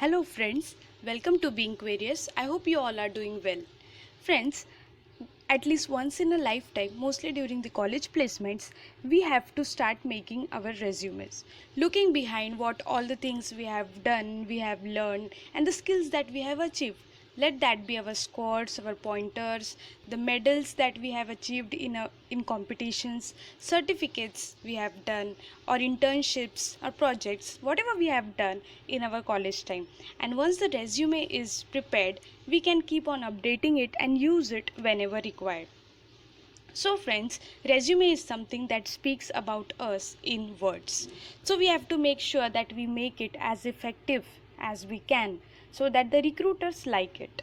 Hello friends, welcome to Being Curious. I hope you all are doing well. Friends, at least once in a lifetime, mostly during the college placements, we have to start making our resumes. Looking behind what all the things we have done, we have learned, and the skills that we have achieved. Let that be our scores, our pointers, the medals that we have achieved in competitions, certificates we have done, or internships or projects, whatever we have done in our college time. And once the resume is prepared, we can keep on updating it and use it whenever required. So friends, resume is something that speaks about us in words. So we have to make sure that we make it as effective as we can so that the recruiters like it.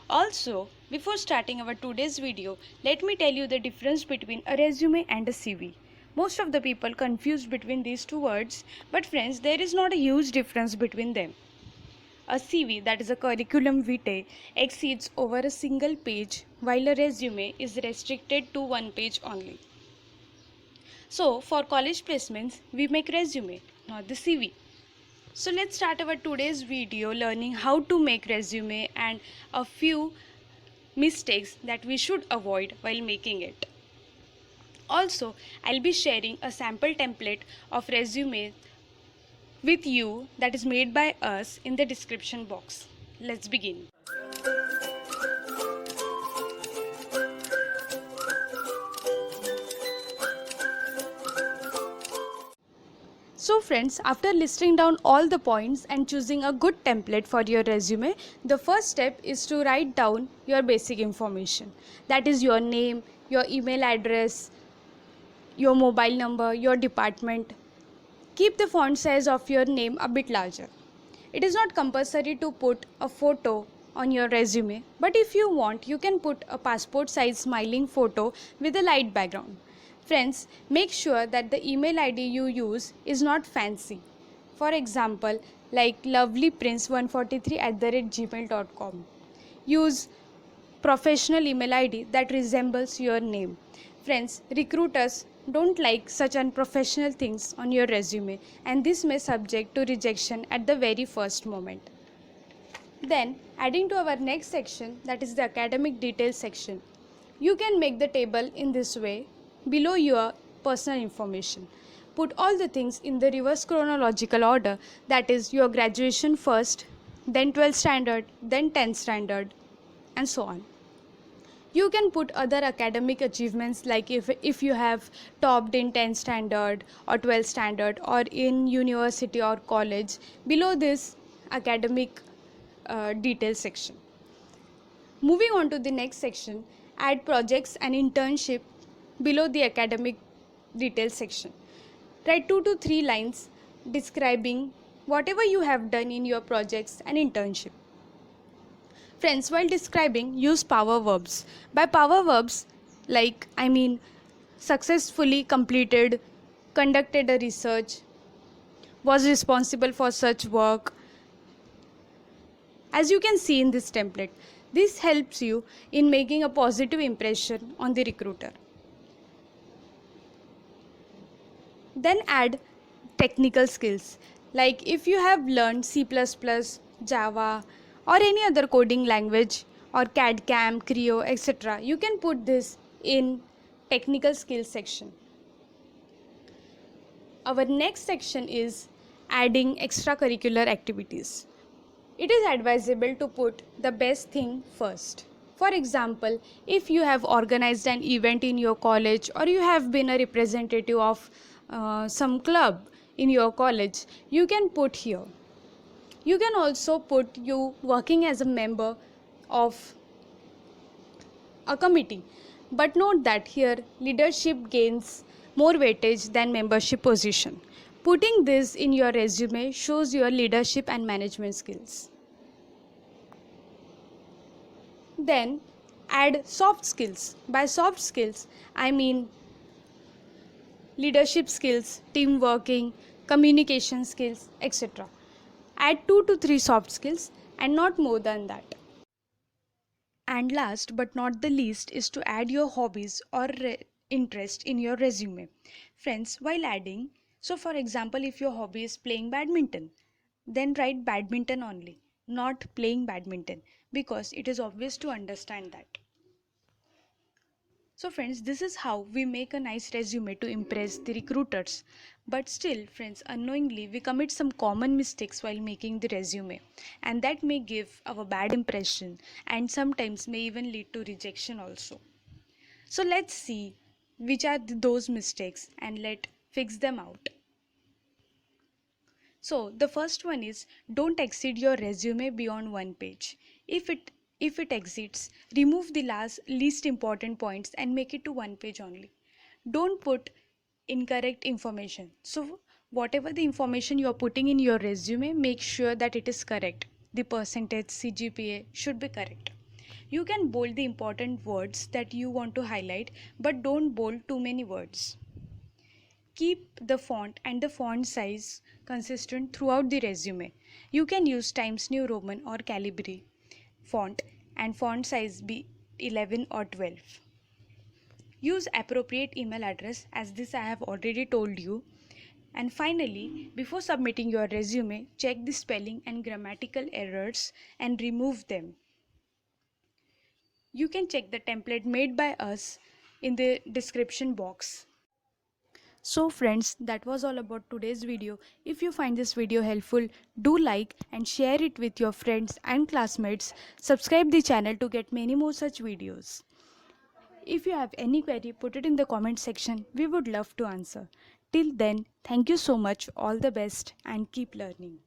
Also, before starting our today's video, let me tell you the difference between a resume and a CV. Most of the people confuse between these two words, but friends, there is not a huge difference between them. A CV, that is a curriculum vitae, exceeds over a single page, while a resume is restricted to one page only. So, for college placements, we make resume, not the CV. So let's start our today's video learning how to make resume and a few mistakes that we should avoid while making it. Also, I'll be sharing a sample template of resume with you that is made by us in the description box. Let's begin. So friends, after listing down all the points and choosing a good template for your resume, the first step is to write down your basic information. That is your name, your email address, your mobile number, your department. Keep the font size of your name a bit larger. It is not compulsory to put a photo on your resume, but if you want, you can put a passport size smiling photo with a light background. Friends, make sure that the email ID you use is not fancy. For example, like lovelyprince143@gmail.com. Use professional email ID that resembles your name. Friends, recruiters don't like such unprofessional things on your resume, and this may subject to rejection at the very first moment. Then, adding to our next section, that is the academic details section. You can make the table in this way below your personal information. Put all the things in the reverse chronological order, that is your graduation first, then 12th standard, then 10th standard, and so on. You can put other academic achievements, like if you have topped in 10th standard or 12th standard or in university or college, below this academic details section. Moving on to the next section, add projects and internship below the academic details section. Write 2 to 3 lines describing whatever you have done in your projects and internship. Friends, while describing, use power verbs. By power verbs, I mean successfully completed, conducted a research, was responsible for such work. As you can see in this template, this helps you in making a positive impression on the recruiter. Then add technical skills. Like if you have learned C++, Java, or any other coding language, or CAD CAM, Creo, etc., you can put this in technical skills section. Our next section is adding extracurricular activities. It is advisable to put the best thing first. For example, if you have organized an event in your college, or you have been a representative of some club in your college, you can put here. You can also put you working as a member of a committee, but note that here leadership gains more weightage than membership position. Putting this in your resume shows your leadership and management skills. Then add soft skills. By soft skills, I mean leadership skills, team working, communication skills, etc. Add 2 to 3 soft skills and not more than that. And last but not the least is to add your hobbies or interest in your resume. Friends, while adding, so for example, if your hobby is playing badminton, then write badminton only, not playing badminton, because it is obvious to understand that. So friends, this is how we make a nice resume to impress the recruiters. But still friends, unknowingly we commit some common mistakes while making the resume, and that may give our bad impression and sometimes may even lead to rejection also. So let's see which are those mistakes and let fix them out. So the first one is, don't exceed your resume beyond one page. If it if it exceeds, remove the least important points and make it to one page only. Don't put incorrect information. So whatever the information you are putting in your resume, make sure that it is correct. The percentage, CGPA should be correct. You can bold the important words that you want to highlight, but don't bold too many words. Keep the font and the font size consistent throughout the resume. You can use Times New Roman or Calibri font and font size be 11 or 12. Use appropriate email address, as this I have already told you. And finally, before submitting your resume, check the spelling and grammatical errors and remove them. You can check the template made by us in the description box. So friends, that was all about today's video. If you find this video helpful, do like and share it with your friends and classmates. Subscribe the channel to get many more such videos. If you have any query, put it in the comment section. We would love to answer. Till then, thank you so much, all the best, and keep learning.